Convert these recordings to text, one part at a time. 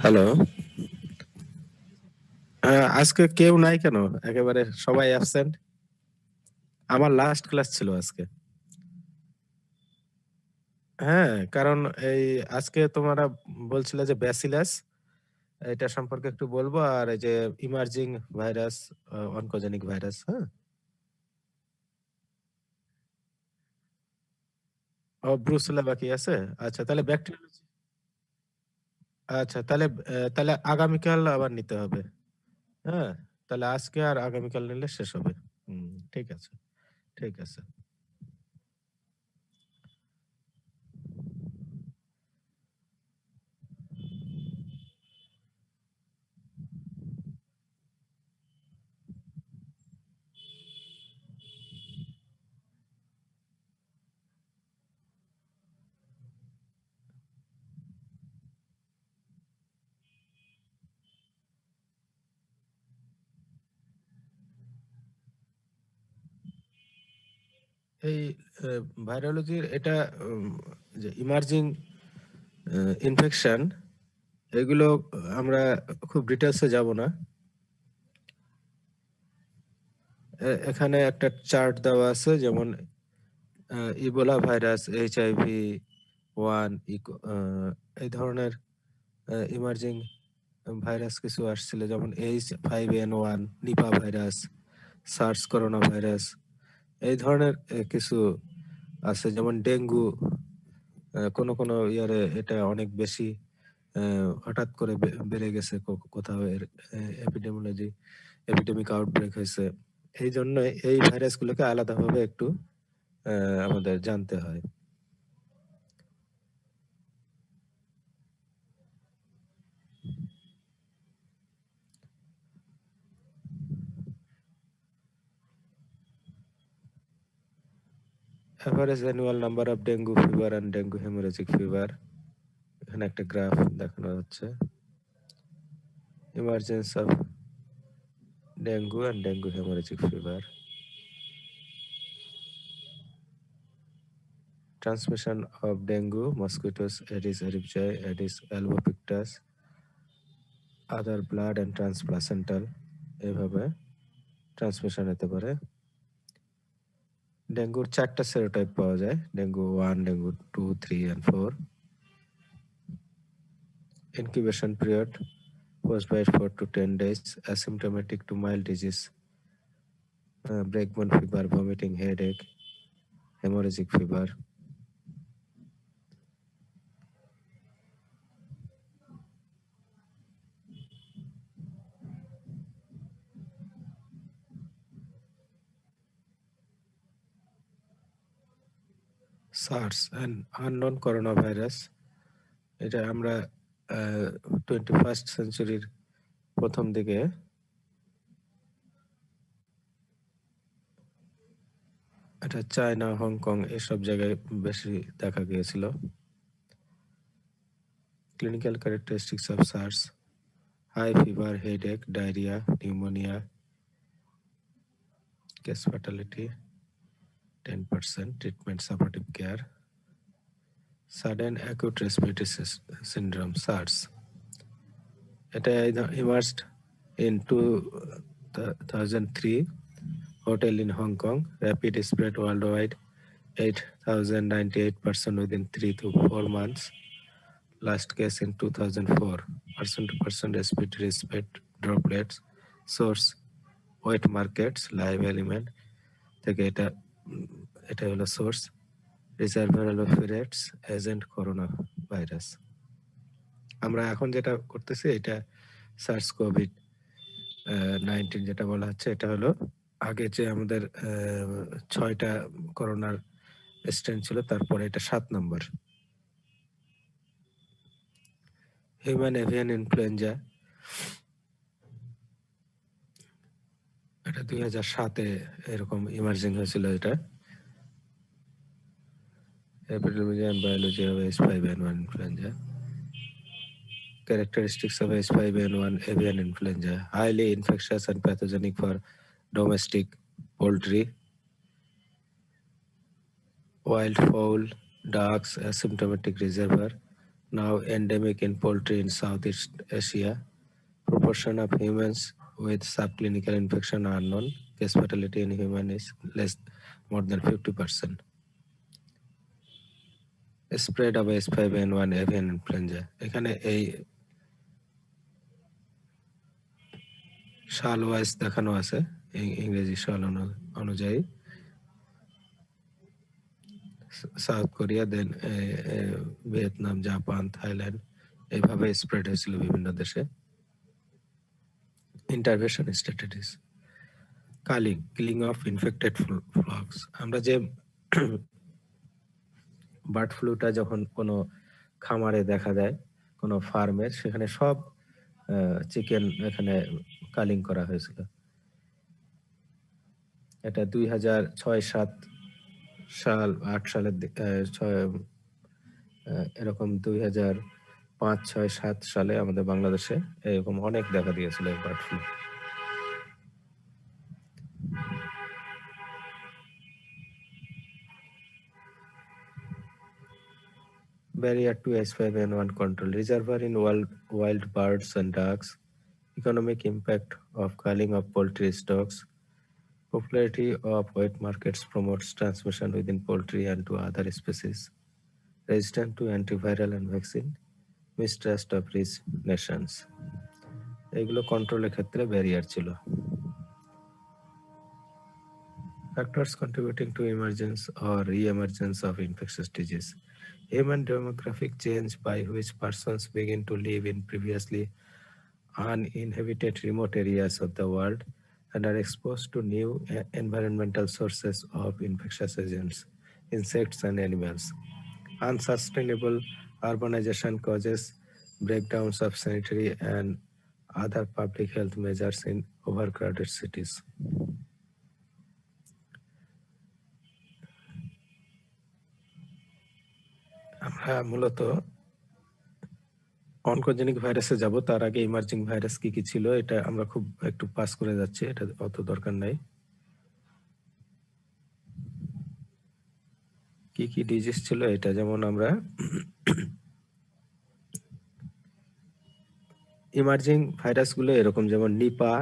Hello. আজকে কেউ নাই কেন? একেবারে সবাই অ্যাবসেন্ট। আমার লাস্ট ক্লাস ছিল আজকে। হ্যাঁ, কারণ এই আজকে তোমরা বলছিলে যে ব্যাসিলাস এটা সম্পর্কে একটু বলবো আর এই যে ইমার্জিং ভাইরাস, অনকোজেনিক ভাইরাস, হ্যাঁ? ব্রুসেলা বাকি আছে? আচ্ছা তাহলে ব্যাকটেরিওলজি। আচ্ছা তাহলে আগামীকাল আবার নিতে হবে। হ্যাঁ? তাহলে আজকে আর আগামীকাল নিলে শেষ হবে। হুম, ঠিক আছে, ঠিক আছে। এই ভাইরোলজির এটা উম, যে ইমার্জিং ইনফেকশন এগুলো আমরা খুব ডিটেলসে যাব না। এখানে একটা চার্ট দেওয়া আছে, যেমন ইবোলা ভাইরাস, HIV 1, এই ধরনের ইমার্জিং ভাইরাস কিছু আসছিল, যেমন H5N1, Nipah virus, SARS corona virus, এই ধরনের কিছু আছে, যেমন ডেঙ্গু। কোনো কোনো ইয়ারে এটা অনেক বেশি হঠাৎ করে বেড়ে গেছে, কোথাও এর এপিডেমিক আউটব্রেক হয়েছে। এই জন্য এই ভাইরাসগুলোকে আলাদাভাবে একটু আমাদের জানতে হয়। Average annual number of dengue fever and dengue haemorrhagic fever, এখানে একটা গ্রাফ দেখানো হচ্ছে। Emergence of dengue and dengue haemorrhagic fever, transmission of dengue mosquitoes Aedes এরিপচাই Aedes albopictus other blood and transplacental, এভাবে ট্রান্সমিশন হতে পারে। ডেঙ্গুর 4টা সেরোটাইপ পাওয়া যায়: dengue 1, dengue 2, 3 and 4। Incubation period post by 4 to 10 days, asymptomatic to mild disease, breakbone fever, vomiting, headache, hemorrhagic fever। SARS and unknown corona virus, এটা আমরা 21st সেঞ্চুরির প্রথম দিকে এটা চায়না, হংকং এসব জায়গায় বেশি দেখা গিয়েছিল। Clinical characteristics of SARS: high fever, headache, diarrhoea, pneumonia, case fatality 10%, treatment supportive care. Sudden acute respiratory syndrome SARS, এটা emerged in 2003, hotel in Hong Kong, rapid spread worldwide, 8,098% within 3 to 4 months. Last case in 2004, person to person respiratory spread droplets, source wet markets, live element থেকে এটা হলো source. Reservoir হলো ফিরেটস, agent corona virus. আমরা এখন যেটা করতেছি এটা SARS Covid 19 যেটা বলা হচ্ছে, এটা হলো আগে যে আমাদের 6টা করোনার স্ট্রেন ছিল, তারপরে এটা 7 নম্বর। হিউম্যান এভিয়ান ইনফ্লুয়েঞ্জা, এটা 2007-এ এরকম ইমার্জিং হয়েছিল। এটা epidemiology and biology of H5N1 influenza. Characteristics of H5N1 avian influenza: highly infectious and pathogenic for domestic poultry, wild fowl, ducks, asymptomatic reservoir, now endemic in poultry in Southeast Asia. Proportion of humans with subclinical infection are unknown. Case fatality in human is less more than 50%. Spread of H5N1 avian influenza. এখানে এই সাল wise দেখানো আছে ইংরেজি সাল অনুযায়ী South Korea then Vietnam Japan Thailand এইভাবে spread হয়েছিল বিভিন্ন দেশে intervention strategies killing of infected flocks আমরা যে বার্ড ফ্লুটা যখন কোনো খামারে দেখা দেয় কোনো ফার্মের সেখানে সব চিকেন এখানে কালিং করা হয়েছিল এটা 2006-07 সাল 8 সালের এরকম 2005-06-07 সালে আমাদের বাংলাদেশে এরকম অনেক দেখা দিয়েছিল এই bird flu barrier to H5N1 control, reservoir in wild birds and ducks, economic impact of culling of poultry stocks, popularity of wet markets promotes transmission within poultry and to other species, resistance to antiviral and vaccine, mistrust of rich nations. এগুলো কন্ট্রোলের ক্ষেত্রে barrier ছিল factors contributing to emergence or re-emergence of infectious disease. Human demographic change by which persons begin to live in previously uninhabited remote areas of the world and are exposed to new environmental sources of infectious agents, insects and animals. Unsustainable urbanization causes breakdowns of sanitary and other public health measures in overcrowded cities. আমরা মূলত oncogenic ভাইরাসে যাব তার আগে emerging virus কি কি ছিল এটা আমরা খুব একটু পাস করে যাচ্ছি এটা অত দরকার নাই কি কি ডিজিজ ছিল এটা যেমন আমরা ইমার্জিং ভাইরাসগুলো এরকম যেমন নিপা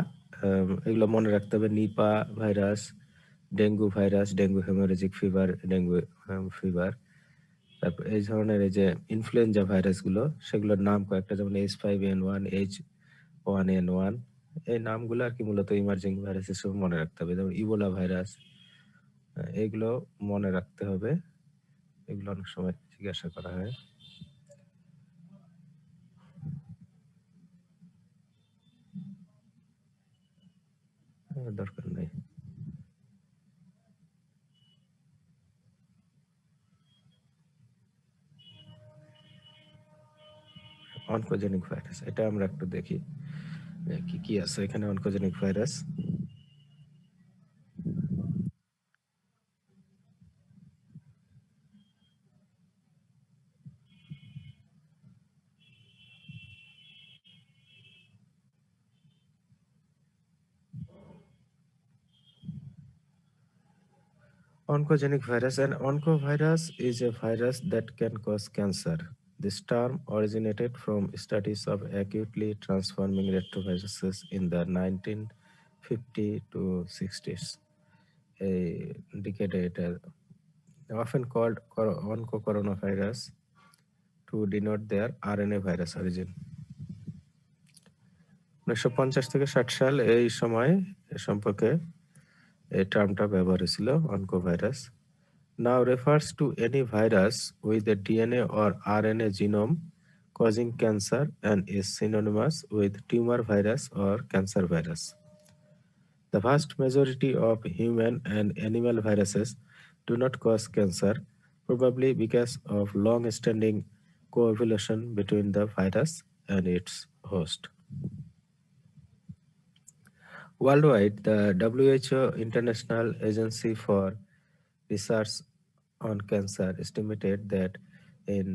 এগুলো মনে রাখতে হবে Nipah virus dengue virus dengue haemorrhagic fever dengue fever তারপর এই ধরনের এই যে ইনফ্লুয়েঞ্জা ভাইরাসগুলো সেগুলোর নাম কয়েকটা যেমন H5N1 H1N1 এই নামগুলো আর কি মূলত ইমার্জিং ভাইরাস হিসেবে মনে রাখতে হবে যেমন ইবোলা ভাইরাস এগুলো মনে রাখতে হবে এগুলো অনেক সময় জিজ্ঞাসা করা হয় দরকার নেই অনকোজেনিক ভাইরাস এটা আমরা একটু দেখি কি কি আছে এখানে oncogenic virus Oncogenic virus. An oncovirus is a virus that can cause cancer. This term originated from studies of acutely transforming retroviruses in the 1950 to 60s, a decade later, often called oncocoronavirus to denote their RNA virus origin. 1950 থেকে 60 সাল এই সময় এ সম্পর্কে এই টার্মটা ব্যবহার হয়েছিল অনকোভাইরাস now refers to any virus with a DNA or RNA genome causing cancer and is synonymous with tumor virus or cancer virus. The vast majority of human and animal viruses do not cause cancer, probably because of long-standing coevolution between the virus and its host. Worldwide, the WHO International Agency for Research on Cancer estimated that in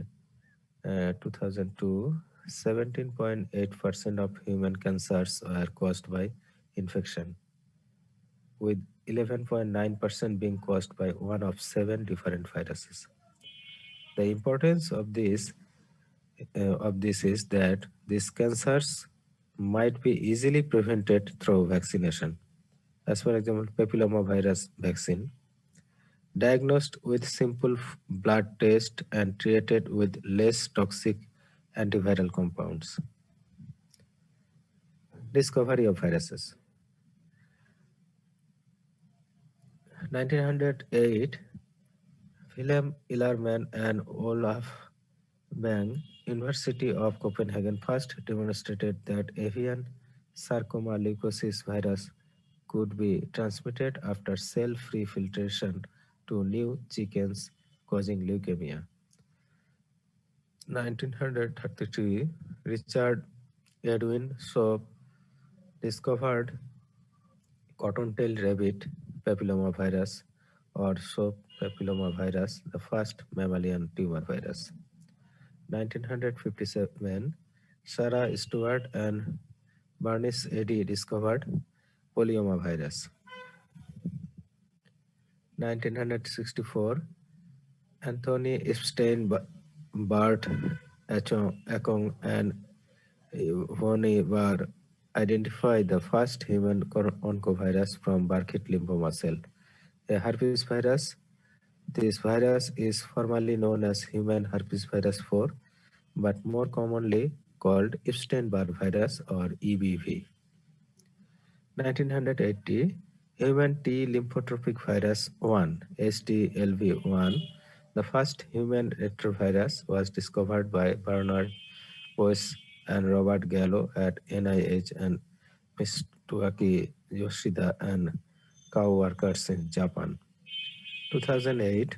2002, 17.8% of human cancers were caused by infection, with 11.9% being caused by one of 7 different viruses. The importance of this of this is that these cancers might be easily prevented through vaccination. As for example, papilloma virus vaccine, diagnosed with simple blood test and treated with less toxic antiviral compounds. Discovery of viruses. 1908, Wilhelm Illerman and Olaf Bang, University of Copenhagen, first demonstrated that avian sarcoma leukosis virus could be transmitted after cell-free filtration to new chickens, causing leukemia. 1933, Richard Edwin Soap discovered cottontail rabbit papillomavirus or soap papillomavirus, the first mammalian tumor virus. 1957, Sarah Stewart and Bernice Eddy discovered polyomavirus. 1964, Anthony Epstein Bart Ekong and Vonnie Barr identified the first human oncovirus from Burkitt lymphoma cell, a herpes virus. This virus is formally known as human herpes virus 4, but more commonly called Epstein-Barr virus or EBV. 1980, human T lymphotropic virus 1, HTLV1, the first human retrovirus, was discovered by Bernard Weiss and Robert Gallo at NIH and Mitsuaki Yoshida and co-workers in Japan. 2008,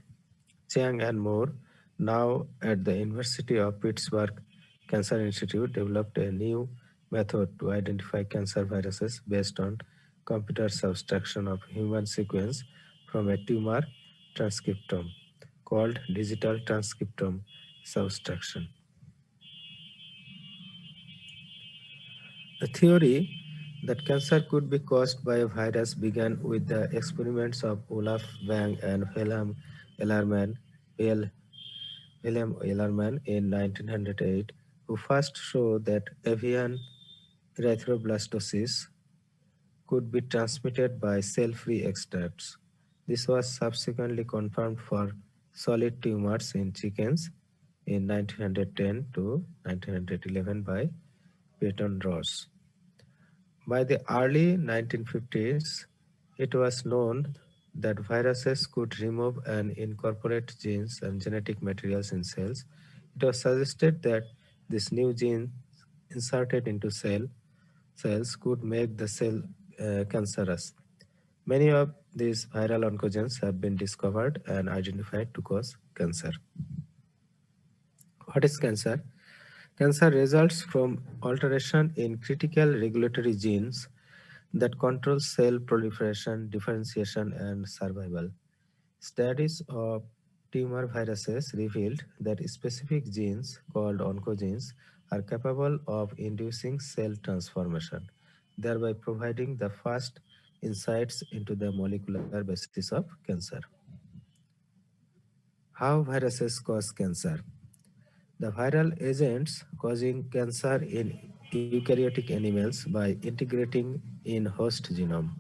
Chiang and Moore, now at the University of Pittsburgh Cancer Institute, developed a new method to identify cancer viruses based on computer subtraction of human sequence from a tumor transcriptome called digital transcriptome subtraction. The theory that cancer could be caused by a virus began with the experiments of Olaf Bang and Ellerman, Wilhelm Ellerman in 1908, who first showed that avian erythroblastosis could be transmitted by cell-free extracts. This was subsequently confirmed for solid tumors in chickens in 1910 to 1911 by Peyton Ross. By the early 1950s, it was known that viruses could remove and incorporate genes and genetic materials in cells. It was suggested that these new genes inserted into cells could make the cell cancerous. Many of these viral oncogenes have been discovered and identified to cause cancer. What is cancer? Cancer results from alteration in critical regulatory genes that control cell proliferation, differentiation, and survival. Studies of tumor viruses revealed that specific genes, called oncogenes, are capable of inducing cell transformation, thereby providing the first insights into the molecular basis of cancer. How viruses cause cancer? The viral agents causing cancer in eukaryotic animals by integrating in host genome.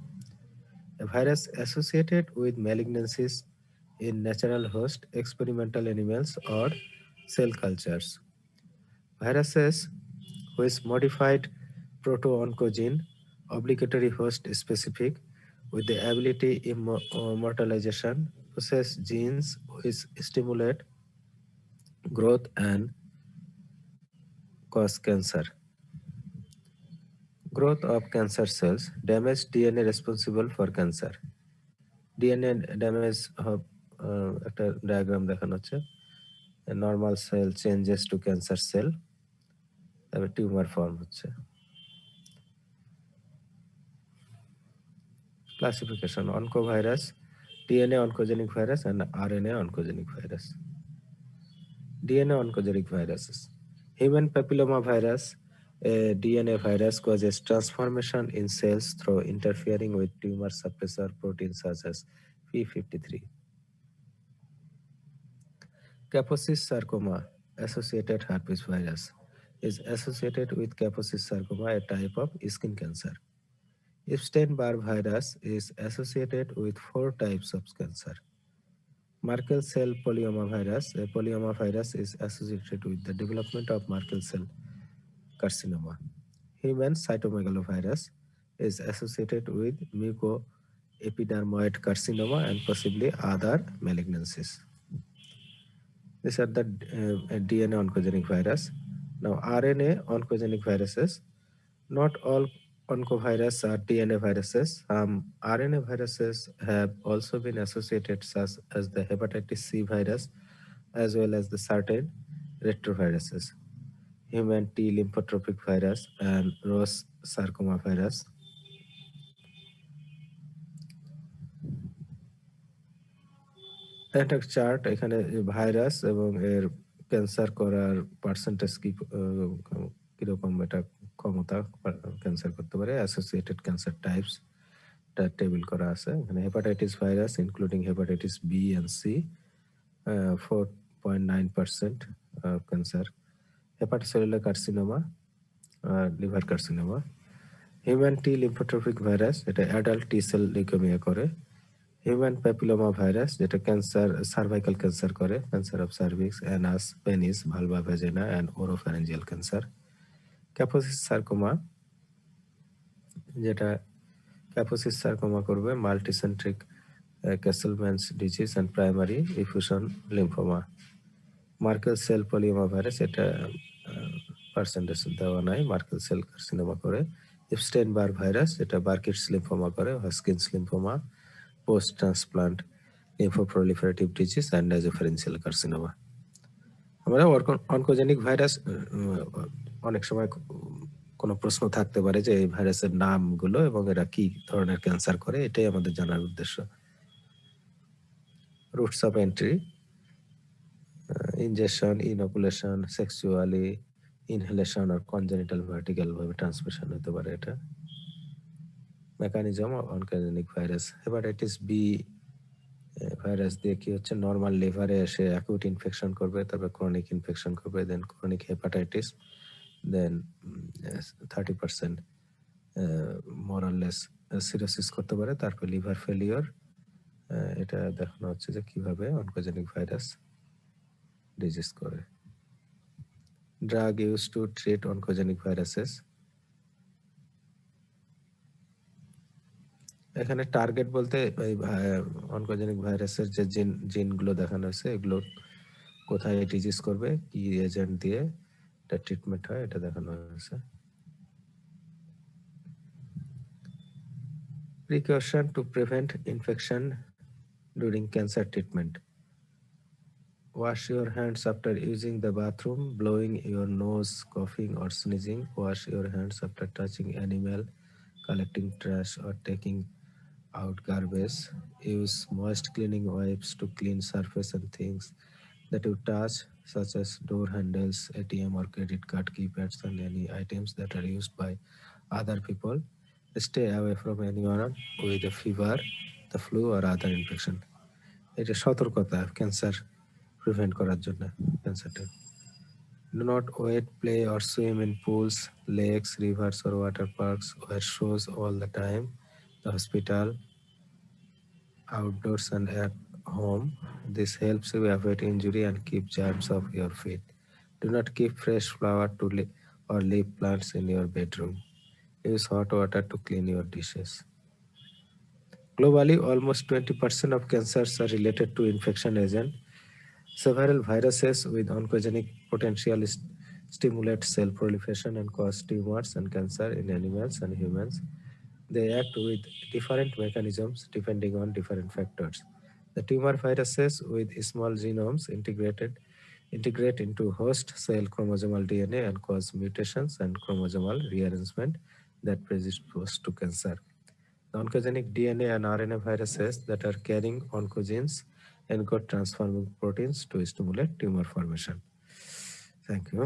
A virus associated with malignancies in natural host, experimental animals, or cell cultures. Viruses with modified proto-oncogene, obligatory host specific, with the ability immortalization, possess genes which stimulate growth and cause cancer. Growth of cancer cells, damage DNA responsible for cancer. DNA damage একটা diagram দেখানো হচ্ছে normal cell changes to cancer cell তারপরে tumour form হচ্ছে classification oncovirus DNA oncogenic virus and RNA oncogenic virus DNA oncogenic viruses. Human papilloma virus, a DNA virus, causes transformation in cells through interfering with tumor suppressor proteins such as P53. Kaposis sarcoma. associated herpes virus is associated with Kaposi sarcoma, a type of skin cancer. Epstein-Barr virus is associated with 4 types of cancer. Merkel cell polyoma virus. A polyoma virus is associated with the development of Merkel cell carcinoma. Human cytomegalovirus is associated with mucoepidermoid carcinoma and possibly other malignancies. These are the DNA oncogenic virus. Now, RNA oncogenic viruses. Not all oncovirus are DNA viruses. RNA viruses have also been associated such as the hepatitis C virus as well as the certain retroviruses, human T lymphotropic virus and Ross sarcoma virus. একটা chart এখানে virus এবং এর cancer করার percentage কিরকম এটা ক্ষমতা cancer করতে পারে অ্যাসোসিয়েটেড ক্যান্সার টাইপস টা টেবিল করা আছে এখানে hepatitis virus including hepatitis B and C 4.9% cancer hepatocellular carcinoma liver carcinoma human T lymphotropic virus এটা অ্যাডাল্ট টি সেল লিউকেমিয়া করে হিউম্যান প্যাপিলোমা ভাইরাস যেটা ক্যান্সার সার্ভাইকাল ক্যান্সার করে cancer of cervix anus penis vulva vagina and oropharyngeal cancer Kaposi's sarcoma যেটা Kaposi's sarcoma করবে multicentric Castleman's disease and primary diffusion lymphoma Merkel cell polyoma virus এটা percentage দেওয়া নাই Merkel cell carcinoma করে Epstein Barr virus এটা Burkitt's lymphoma করে Hodgkin's lymphoma post transplant lymphoproliferative disease and nasopharyngeal carcinoma আমরা oncogenic virus অনেক সময় কোনো প্রশ্ন থাকতে পারে যে এই ভাইরাসের নামগুলো এবং এরা কি ধরনের ক্যান্সার করে এটাই আমাদের জানার উদ্দেশ্য routes of entry injection inoculation sexually inhalation আর কনজেনিটাল ভার্টিক্যাল ভাবে ট্রান্সমিশন হতে পারে এটা mechanism of oncogenic virus hepatitis B virus দিয়ে কি হচ্ছে নর্মাল লিভারে এসে অ্যাকুট ইনফেকশন করবে তারপর ক্রনিক ইনফেকশন করবে then chronic hepatitis then 30% more or less cirrhosis করতে পারে তারপর লিভার ফেলিওর এটা দেখানো হচ্ছে যে কিভাবে অনকোজেনিক ভাইরাস ডিজিজ করে drug use to treat oncogenic viruses এখানে টার্গেট বলতে এই অনকোজেনিক ভাইরাসের যে জিনগুলো দেখানো হয়েছে এগুলো কোথায় ডিজিজ করবে কি এজেন্ট দিয়ে এটা ট্রিটমেন্ট হয় এটা দেখানো হয়েছে Precaution to prevent infection during cancer treatment. Wash your hands after using the bathroom, blowing your nose, coughing or sneezing. Wash your hands after touching animal, collecting trash or taking out garbage. Use moist cleaning wipes to clean surface and things that you touch, such as door handles, ATM or credit card keypads, and any items that are used by other people. Stay away from anyone with a fever, the flu or other infection. এটা সতর্কতা cancer prevent করার জন্য ক্যান্সারটা Do not wait, play or swim in pools, lakes, rivers or water parks where shows all the time. The hospital, outdoors and at home. This helps you avoid injury and keep germs off your feet. Do not keep fresh flower or leaf plants in your bedroom. Use hot water to clean your dishes. Globally, almost 20% of cancers are related to infection agent. Several viruses with oncogenic potential stimulate cell proliferation and cause tumors and cancer in animals and humans. They act with different mechanisms depending on different factors. The tumor viruses with small genomes integrate into host cell chromosomal DNA and cause mutations and chromosomal rearrangement that predispose to cancer. The oncogenic DNA and RNA viruses that are carrying oncogenes encode transforming proteins to stimulate tumor formation. Thank you.